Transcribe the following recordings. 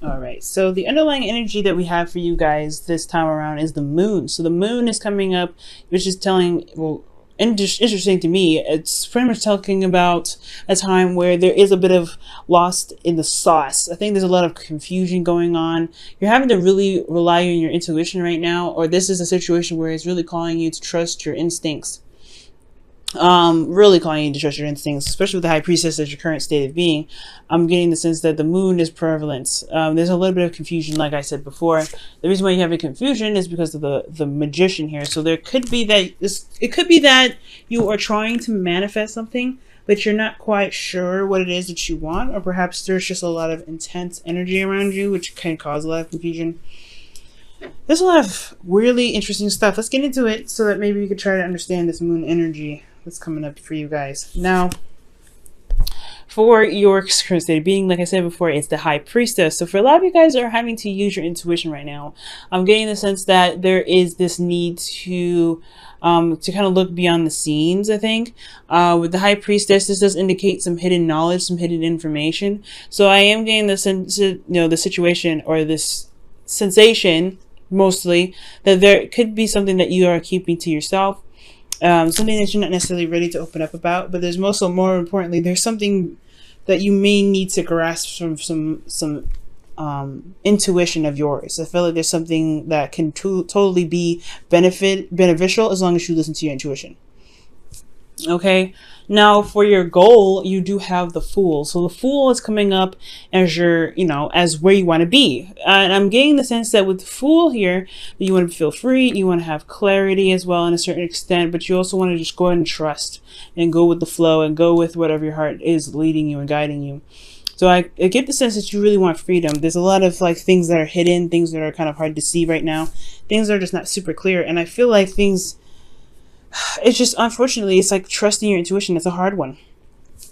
All right, so the underlying energy that we have for you guys this time around is the moon. So the moon is coming up, which is telling, well, interesting to me. It's pretty much talking about a time where there is a bit of lost in the sauce. I think there's a lot of confusion going on. You're having to really rely on your intuition right now, or this is a situation where it's really calling you to trust your instincts. Really calling you to trust your instincts, especially with the high priestess as your current state of being. I'm getting the sense that the moon is prevalent. There's a little bit of confusion, like I said before. The reason why you have a confusion is because of the magician here. So there could be that it could be that you are trying to manifest something, but you're not quite sure what it is that you want, or perhaps there's just a lot of intense energy around you, which can cause a lot of confusion. There's a lot of really interesting stuff. Let's get into it so that maybe we could try to understand this moon energy that's coming up for you guys. Now, for your current state of being, like I said before, it's the high priestess. So for a lot of you guys that are having to use your intuition right now, I'm getting the sense that there is this need to kind of look beyond the scenes. I think with the high priestess, this does indicate some hidden knowledge, some hidden information. So I am getting the sense, the situation or this sensation mostly that there could be something that you are keeping to yourself. Something that you're not necessarily ready to open up about, but there's also, more importantly, there's something that you may need to grasp from some intuition of yours. I feel like there's something that can totally be beneficial as long as you listen to your intuition. Okay, now for your goal, you do have the Fool. So the Fool is coming up as your, as where you want to be. And I'm getting the sense that with the Fool here, that you want to feel free, you want to have clarity as well in a certain extent, but you also want to just go ahead and trust and go with the flow and go with whatever your heart is leading you and guiding you. So I get the sense that you really want freedom. There's a lot of things that are hidden, things that are kind of hard to see right now, things that are just not super clear. And I feel like it's just, unfortunately, it's like trusting your intuition. It's a hard one.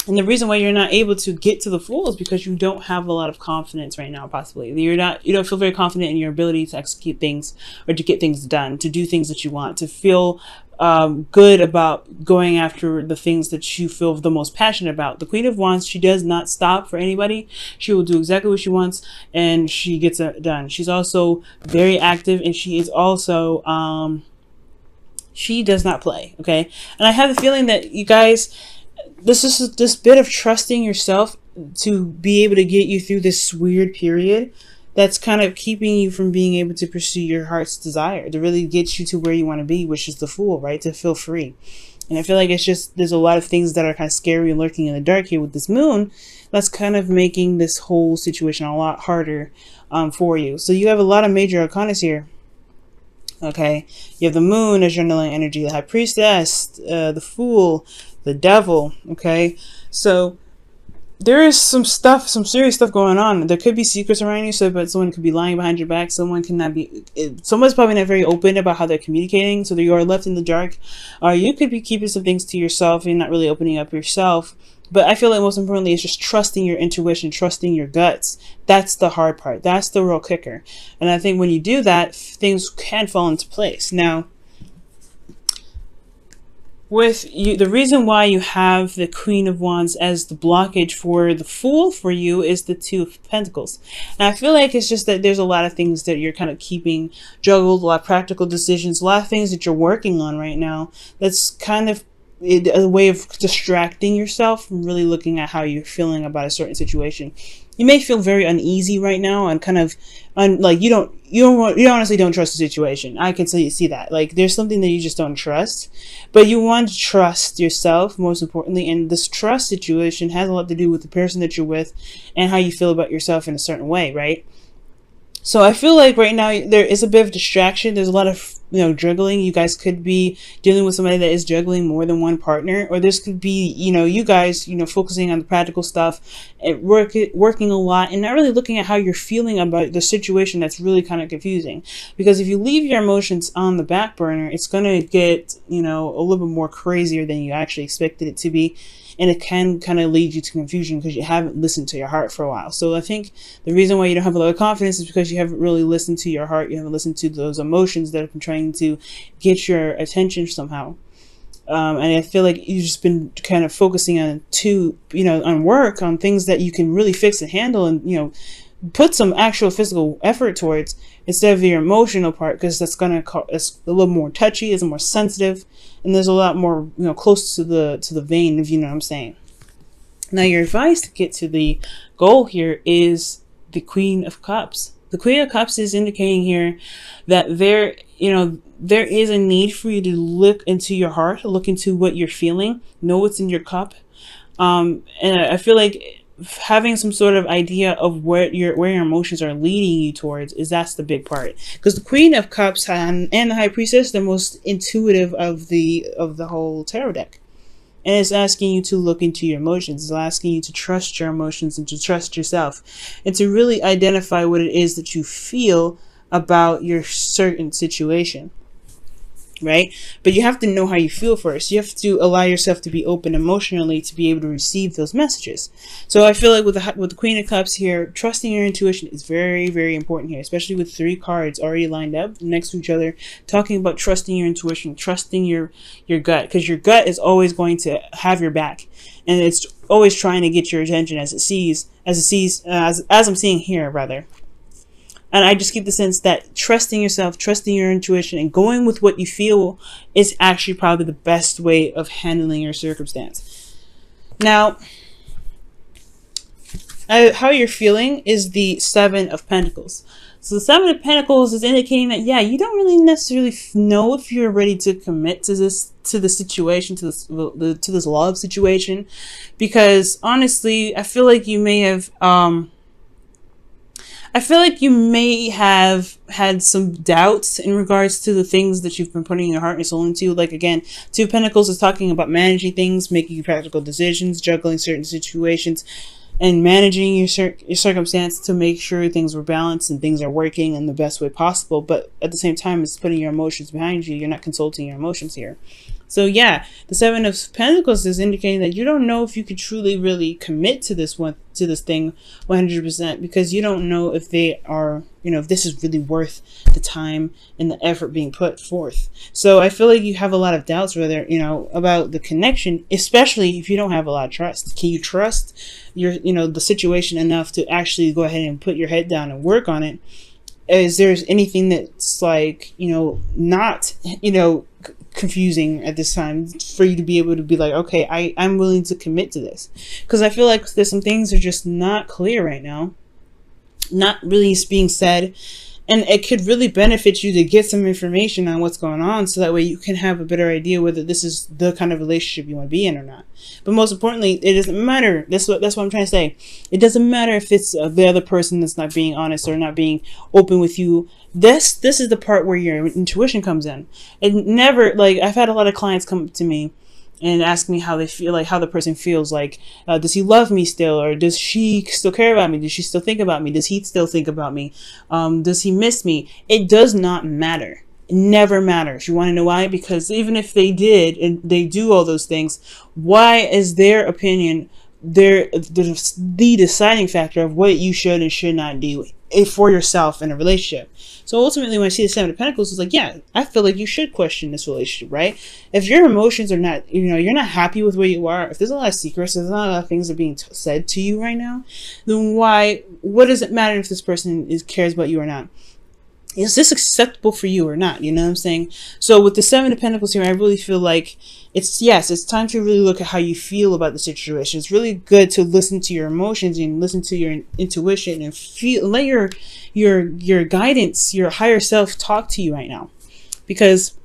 And the reason why you're not able to get to the Fool is because you don't have a lot of confidence right now, possibly. You don't feel very confident in your ability to execute things or to get things done, to do things that you want, to feel good about going after the things that you feel the most passionate about. The Queen of Wands, she does not stop for anybody. She will do exactly what she wants and she gets it done. She's also very active, and she is also, she does not play, okay? And I have the feeling that you guys, this bit of trusting yourself to be able to get you through this weird period that's kind of keeping you from being able to pursue your heart's desire, to really get you to where you want to be, which is the Fool, right? To feel free. And I feel like it's just, there's a lot of things that are kind of scary and lurking in the dark here with this moon that's kind of making this whole situation a lot harder for you. So you have a lot of major arcanas here. Okay, you have the moon as your underlying energy, the high priestess, the Fool, the devil. Okay, so there is some serious stuff going on. There could be secrets around you, but someone could be lying behind your back. Someone's probably not very open about how they're communicating, so that you are left in the dark. Or you could be keeping some things to yourself and not really opening up yourself. But I feel like most importantly, it's just trusting your intuition, trusting your guts. That's the hard part. That's the real kicker. And I think when you do that, things can fall into place. Now, with you, the reason why you have the Queen of Wands as the blockage for the Fool for you is the Two of Pentacles. And I feel like it's just that there's a lot of things that you're kind of keeping juggled, a lot of practical decisions, a lot of things that you're working on right now. That's kind of a way of distracting yourself from really looking at how you're feeling about a certain situation. You may feel very uneasy right now and kind of like you honestly don't trust the situation. I can see that. Like there's something that you just don't trust, but you want to trust yourself most importantly. And this trust situation has a lot to do with the person that you're with and how you feel about yourself in a certain way, right? So I feel like right now there is a bit of distraction. There's a lot of, juggling. You guys could be dealing with somebody that is juggling more than one partner, or this could be, you guys, focusing on the practical stuff and working a lot and not really looking at how you're feeling about the situation. That's really kind of confusing, because if you leave your emotions on the back burner, it's going to get, a little bit more crazier than you actually expected it to be. And it can kind of lead you to confusion because you haven't listened to your heart for a while. So I think the reason why you don't have a lot of confidence is because you haven't really listened to your heart. You haven't listened to those emotions that have been trying to get your attention somehow. And I feel like you've just been kind of focusing on on work, on things that you can really fix and handle, and put some actual physical effort towards instead of your emotional part, because that's gonna it's a little more touchy, it's more sensitive, and there's a lot more, you know, close to the vein, if you know what I'm saying. Now, your advice to get to the goal here is the Queen of Cups. The Queen of Cups is indicating here that there is a need for you to look into your heart, look into what you're feeling, know what's in your cup. And I feel like having some sort of idea of where your emotions are leading you towards that's the big part, because the Queen of Cups and the High Priestess, the most intuitive of the whole tarot deck. And it's asking you to look into your emotions. It's asking you to trust your emotions and to trust yourself and to really identify what it is that you feel about your certain situation, right? But you have to know how you feel first. You have to allow yourself to be open emotionally to be able to receive those messages. So I feel like with the Queen of Cups here, trusting your intuition is very, very important here, especially with 3 cards already lined up next to each other, talking about trusting your intuition, trusting your gut, because your gut is always going to have your back, and it's always trying to get your attention as I'm seeing here, rather. And I just get the sense that trusting yourself, trusting your intuition, and going with what you feel is actually probably the best way of handling your circumstance. Now, how you're feeling is the 7 of Pentacles. So the 7 of Pentacles is indicating that, yeah, you don't really necessarily know if you're ready to commit to the situation, to this love situation, because honestly, I feel like you may have had some doubts in regards to the things that you've been putting your heart and soul into. Like, again, 2 of Pentacles is talking about managing things, making practical decisions, juggling certain situations, and managing your circumstance to make sure things were balanced and things are working in the best way possible. But at the same time, it's putting your emotions behind you. You're not consulting your emotions here. So yeah, the 7 of Pentacles is indicating that you don't know if you could truly really commit to this thing 100%, because you don't know if they are, if this is really worth the time and the effort being put forth. So I feel like you have a lot of doubts whether, about the connection, especially if you don't have a lot of trust. Can you trust the situation enough to actually go ahead and put your head down and work on it? Is there anything that's like, not, confusing at this time for you to be able to be like, okay, I'm willing to commit to this? Because I feel like there's some things that are just not clear right now, not really being said, and it could really benefit you to get some information on what's going on, so that way you can have a better idea whether this is the kind of relationship you want to be in or not. But most importantly, it doesn't matter. That's what I'm trying to say. It doesn't matter if it's the other person that's not being honest or not being open with you. This is the part where your intuition comes in. It never, like, I've had a lot of clients come to me and ask me how they feel, like how the person feels, like, does he love me still, or does she still care about me, does she still think about me, does he still think about me, does he miss me? It does not matter. It never matters. You want to know why? Because even if they did and they do all those things, why is their opinion the deciding factor of what you should and should not do for yourself in a relationship? So ultimately, when I see the 7 of Pentacles, it's like, yeah, I feel like you should question this relationship, right? If your emotions are not, you're not happy with where you are, if there's a lot of secrets, there's not a lot of things that are being said to you right now, then what does it matter if this person cares about you or not? Is this acceptable for you or not? You know what I'm saying? So with the 7 of Pentacles here, I really feel like it's time to really look at how you feel about the situation. It's really good to listen to your emotions and listen to your intuition and let your guidance, your higher self talk to you right now. Because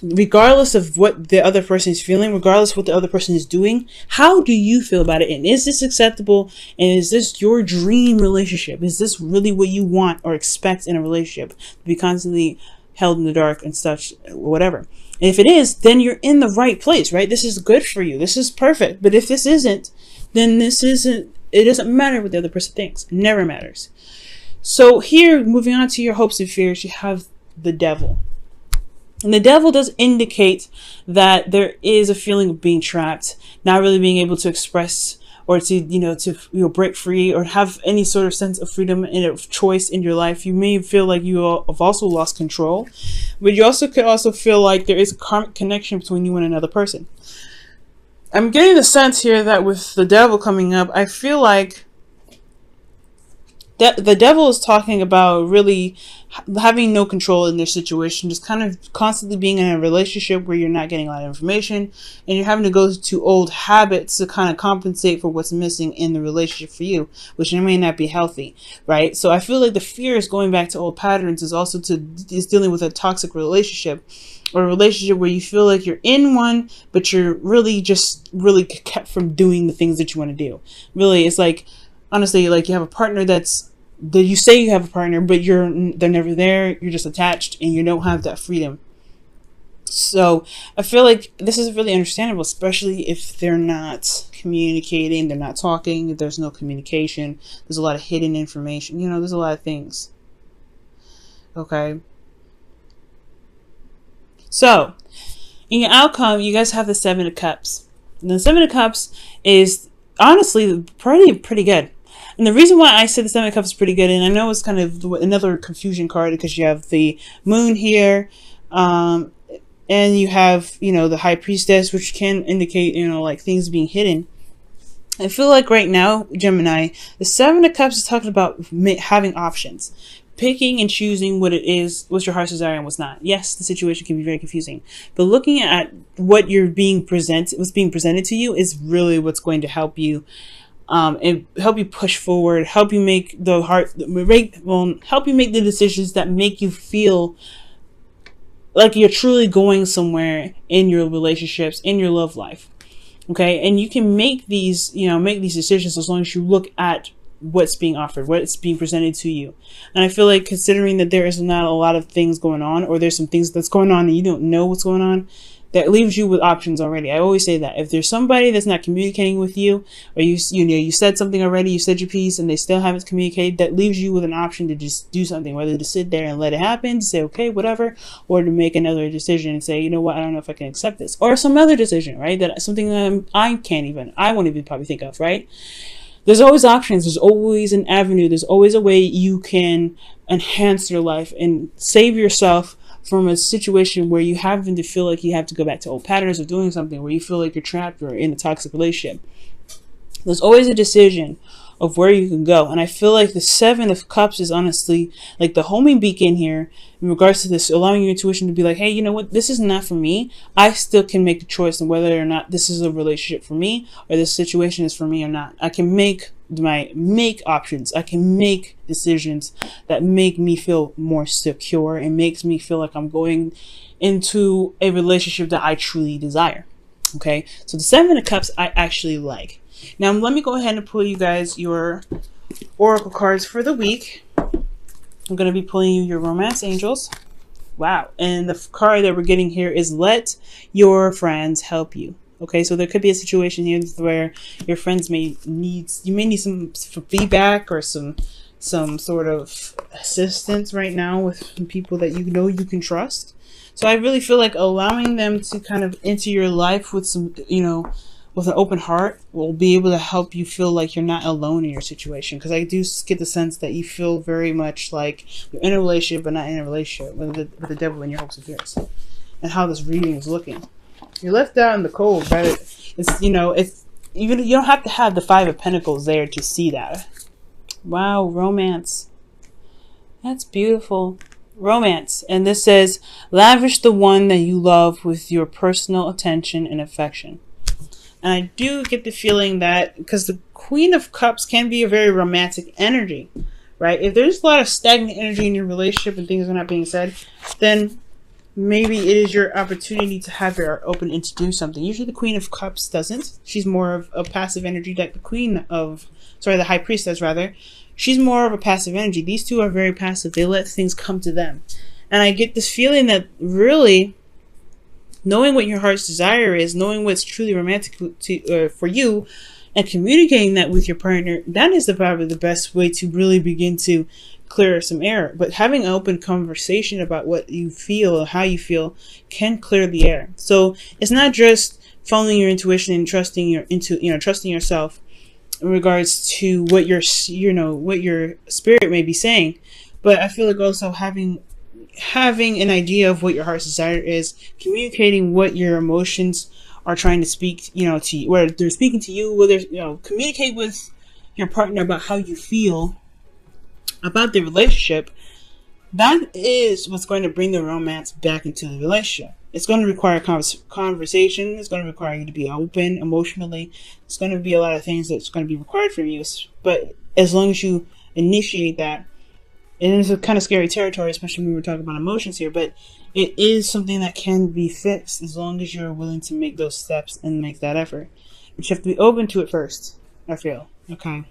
regardless of what the other person is feeling, regardless of what the other person is doing, how do you feel about it? And is this acceptable? And is this your dream relationship? Is this really what you want or expect in a relationship? To be constantly held in the dark and such, whatever. And if it is, then you're in the right place, right? This is good for you. This is perfect. But if this isn't, then it doesn't matter what the other person thinks. It never matters. So here, moving on to your hopes and fears, you have the Devil. And the Devil does indicate that there is a feeling of being trapped, not really being able to express or to break free or have any sort of sense of freedom and of choice in your life. You may feel like you have also lost control, but you could also feel like there is a karmic connection between you and another person. I'm getting the sense here that with the Devil coming up, I feel like the devil is talking about really having no control in their situation, just kind of constantly being in a relationship where you're not getting a lot of information and you're having to go to old habits to kind of compensate for what's missing in the relationship for you, which may not be healthy, right? So I feel like the fear is going back to old patterns, is also is dealing with a toxic relationship, or a relationship where you feel like you're in one, but you're really kept from doing the things that you want to do. Really, it's like, honestly, like you have a partner that you say you have a partner, but they're never there. You're just attached and you don't have that freedom. So I feel like this is really understandable, especially if they're not communicating, they're not talking, there's no communication, there's a lot of hidden information, there's a lot of things. Okay. So in your outcome, you guys have the Seven of Cups. And the Seven of Cups is honestly pretty good. And the reason why I said the Seven of Cups is pretty good, and I know it's kind of another confusion card because you have the Moon here, and you have, the High Priestess, which can indicate, like things being hidden. I feel like right now, Gemini, the Seven of Cups is talking about having options. Picking and choosing what it is, what's your heart's desire and what's not. Yes, the situation can be very confusing, but looking at what what's being presented to you is really what's going to help you, and help you push forward, help you make help you make the decisions that make you feel like you're truly going somewhere in your relationships, in your love life. Okay, and you can make these decisions as long as you look at what's being offered, what's being presented to you. And I feel like, considering that there is not a lot of things going on, or there's some things that's going on and you don't know what's going on, that leaves you with options already. I always say that if there's somebody that's not communicating with you, or you said something already, you said your piece and they still haven't communicated, that leaves you with an option to just do something, whether to sit there and let it happen, to say okay, whatever, or to make another decision and say, you know what, I don't know if I can accept this, or some other decision, right? That something that I won't even probably think of, right? There's always options. There's always an avenue. There's always a way you can enhance your life and save yourself from a situation where you happen to feel like you have to go back to old patterns of doing something, where you feel like you're trapped or in a toxic relationship. There's always a decision of where you can go. And I feel like the Seven of Cups is honestly like the homing beacon here in regards to this, allowing your intuition to be like, hey, you know what, this is not for me. I still can make the choice on whether or not this is a relationship for me, or this situation is for me or not. I can make options. I can make decisions that make me feel more secure and makes me feel like I'm going into a relationship that I truly desire. Okay, so the Seven of Cups I actually like. Now let me go ahead and pull you guys your oracle cards for the week. I'm going to be pulling you your romance angels. Wow. And the card that we're getting here is let your friends help you. Okay, so there could be a situation here where your friends may need some feedback or some sort of assistance right now with people that you can trust. So I really feel like allowing them to kind of enter your life with some, with an open heart will be able to help you feel like you're not alone in your situation. Because I do get the sense that you feel very much like you're in a relationship but not in a relationship with the devil in your hopes and fears. And how this reading is looking. You're left out in the cold, but it's you don't have to have the Five of Pentacles there to see that. Wow, romance. That's beautiful. Romance. And this says, lavish the one that you love with your personal attention and affection. And I do get the feeling that, because the Queen of Cups can be a very romantic energy, right? If there's a lot of stagnant energy in your relationship and things are not being said, then maybe it is your opportunity to have your heart open and to do something. Usually the Queen of Cups doesn't. She's more of a passive energy, like the High Priestess rather. She's more of a passive energy. These two are very passive. They let things come to them. And I get this feeling that really, knowing what your heart's desire is, knowing what's truly romantic for you, and communicating that with your partner, that is probably the best way to really begin to clear some air. But having an open conversation about what you feel or how you feel can clear the air. So it's not just following your intuition and trusting yourself in regards to what your spirit may be saying, but I feel like also having an idea of what your heart's desire is, communicating what your emotions are trying to speak, to you, whether they're speaking to you, whether, communicate with your partner about how you feel about the relationship, that is what's going to bring the romance back into the relationship. It's going to require conversation. It's going to require you to be open emotionally. It's going to be a lot of things that's going to be required from you. But as long as you initiate that, and it's a kind of scary territory, especially when we're talking about emotions here, but it is something that can be fixed as long as you're willing to make those steps and make that effort. But you have to be open to it first, I feel. Okay.